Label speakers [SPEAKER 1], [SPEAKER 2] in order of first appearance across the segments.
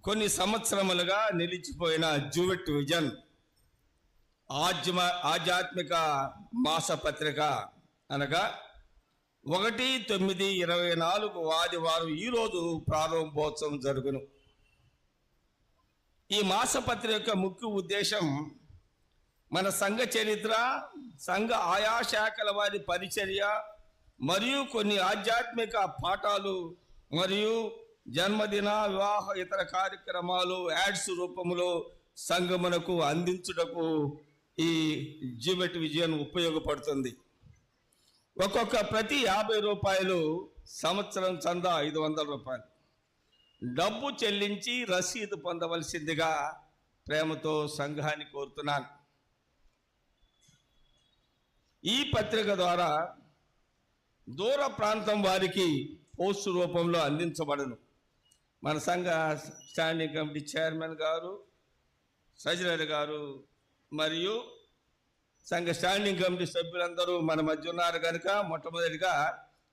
[SPEAKER 1] కొన్ని సంవత్సరములుగా నిలిచిపోయిన జూవెట్ విజన్ ఆధ్యాత్మిక మాసపత్రిక అనగా 1/9/24 ఆదివారం ఈరోజు ప్రారంభోత్సవం జరుగును. ఈ మాసపత్రిక యొక్క ముఖ్య ఉద్దేశం మన సంఘ చరిత్ర, సంఘ ఆయా శాఖల వారి పరిచర్య మరియు కొన్ని ఆధ్యాత్మిక పాఠాలు మరియు జన్మదిన, వివాహ, ఇతర కార్యక్రమాలు యాడ్స్ రూపంలో సంఘమునకు అందించుటకు ఈ జూవెట్ విజన్ ఉపయోగపడుతుంది. ప్రతి 50 రూపాయలు, సంవత్సరం చందా 500 రూపాయలు డబ్బు చెల్లించి రసీదు పొందవలసిందిగా ప్రేమతో సంఘాన్ని కోరుతున్నాను. ఈ పత్రిక ద్వారా దూర ప్రాంతం వారికి పోస్టు రూపంలో అందించబడను. మన సంఘ స్టాండింగ్ కమిటీ చైర్మన్ గారు, ట్రెజరర్ గారు మరియు సంఘ స్టాండింగ్ కమిటీ సభ్యులందరూ మన మధ్య ఉన్నారు కనుక మొట్టమొదటిగా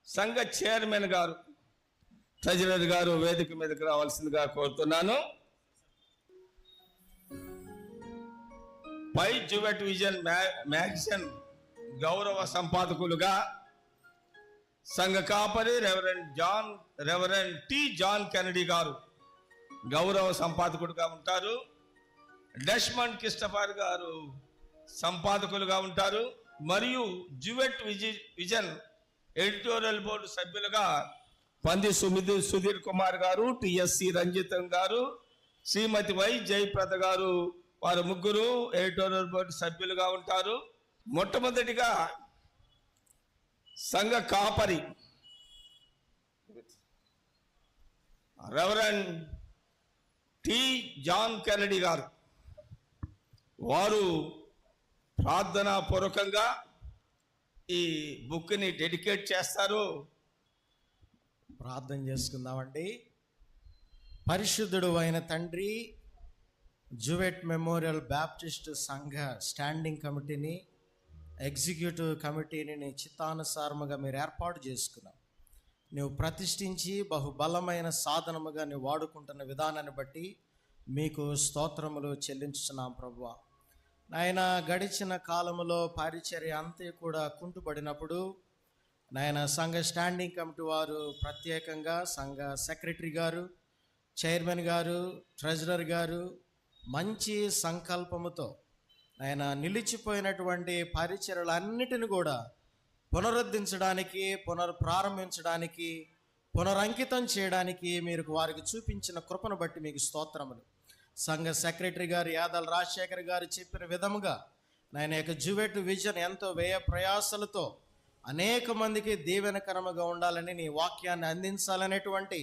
[SPEAKER 1] సంఘ చైర్మన్ గారు, ట్రెజరర్ గారు వేదిక మీదకి రావాల్సిందిగా కోరుతున్నాను. పై జూవెట్ విజన్ మ్యాగజైన్ గౌరవ సంపాదకులుగా సంఘ కాపరి రెవరెండ్ టి జాన్ కెనడీ గారు గౌరవ సంపాదకుడుగా ఉంటారు. డెస్మండ్ క్రిస్టఫర్ గారు సంపాదకులుగా ఉంటారు. మరియు జూవెట్ విజన్ ఎడిటోరియల్ బోర్డు సభ్యులుగా పంది సుధీర్ కుమార్ గారు, టిఎస్సి రంజితం గారు, శ్రీమతి వై జయప్రద గారు, వారు ముగ్గురు ఎడిటోరియల్ బోర్డు సభ్యులుగా ఉంటారు. మొట్టమొదటిగా సంఘ కాపరి రెవరెండ్ టి జాన్ కెనడీ గారు, వారు ప్రార్థనా పూర్వకంగా ఈ బుక్ని డెడికేట్ చేస్తారు.
[SPEAKER 2] ప్రార్థన చేసుకుందామండి. పరిశుద్ధుడు అయిన తండ్రి, జూవెట్ మెమోరియల్ బ్యాప్టిస్ట్ సంఘ స్టాండింగ్ కమిటీని, ఎగ్జిక్యూటివ్ కమిటీని నీ చిత్తానుసారముగా మీరు ఏర్పాటు చేసుకున్నావు. నువ్వు ప్రతిష్ఠించి బహుబలమైన సాధనముగా నువ్వు వాడుకుంటున్న విధానాన్ని బట్టి మీకు స్తోత్రములు చెల్లించుచున్నాం ప్రభువా. నాయన, గడిచిన కాలములో పరిచర్య అంతా కూడా కుంటుపడినప్పుడు నాయన సంఘ స్టాండింగ్ కమిటీ వారు, ప్రత్యేకంగా సంఘ సెక్రటరీ గారు, చైర్మన్ గారు, ట్రెజరర్ గారు మంచి సంకల్పముతో ఆయన నిలిచిపోయినటువంటి పరిచర్యలన్నిటిని కూడా పునరుద్ధరించడానికి, పునఃప్రారంభించడానికి, పునరంకితం చేయడానికి మీరు వారికి చూపించిన కృపను బట్టి మీకు స్తోత్రములు. సంఘ సెక్రటరీ గారు యాదల రాజశేఖర్ గారు చెప్పిన విధముగా నాయన యొక్క జూవెట్ విజన్ ఎంతో వ్యయ ప్రయాసలతో అనేక మందికి దీవెనకరముగా ఉండాలని, నీ వాక్యాన్ని అందించాలనేటువంటి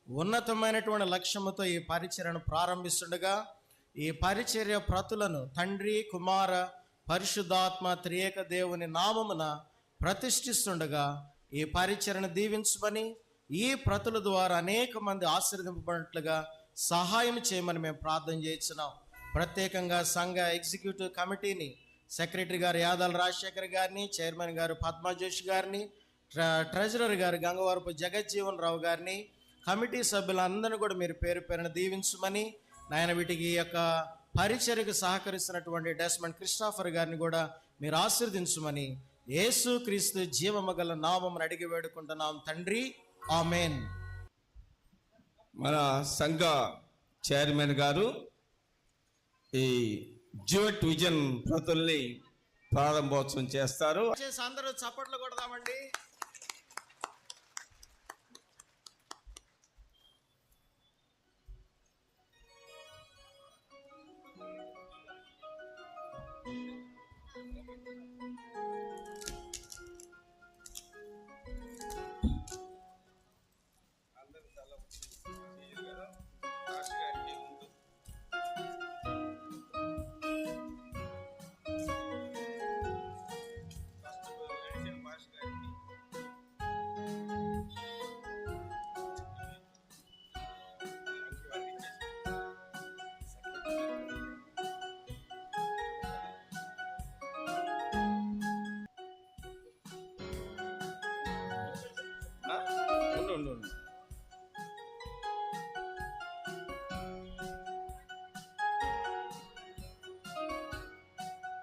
[SPEAKER 2] ఉన్నతమైనటువంటి లక్ష్యముతో ఈ పరిచర్యను ప్రారంభిస్తుండగా ఈ పరిచర్య ప్రతులను తండ్రి, కుమార, పరిశుద్ధాత్మ త్రియేక దేవుని నామమున ప్రతిష్ఠిస్తుండగా ఈ పరిచర్యను దీవించమని, ఈ ప్రతుల ద్వారా అనేక మంది ఆశీర్వదింపబడినట్లుగా సహాయం చేయమని మేము ప్రార్థన చేస్తున్నాం. ప్రత్యేకంగా సంఘ ఎగ్జిక్యూటివ్ కమిటీని, సెక్రటరీ గారు యాదల రాజశేఖర్ గారిని, చైర్మన్ గారు పద్మజోషి గారిని, ట్రెజరర్ గారు గంగవరపు జగజ్జీవన్ రావు గారిని, కమిటీ సభ్యులందరినీ కూడా మీరు పేరు పేరున దీవించమని, నాయన వీటికి యొక్క పరిచర్యకు సహకరిస్తున్నటువంటి డెస్మండ్ క్రిస్టఫర్ గారిని కూడా మీరు ఆశీర్వదించమని యేసు క్రీస్తు జీవమగల నామమున అడిగి వేడుకుంటున్నాం తండ్రి, ఆమేన్.
[SPEAKER 1] మన సంఘ చైర్మన్ గారు ఈ జూవెట్ విజన్ ప్రతుల్ని ప్రారంభోత్సవం చేస్తారు.
[SPEAKER 2] అందరూ చప్పట్లు కొడదామండి.
[SPEAKER 1] ఉండు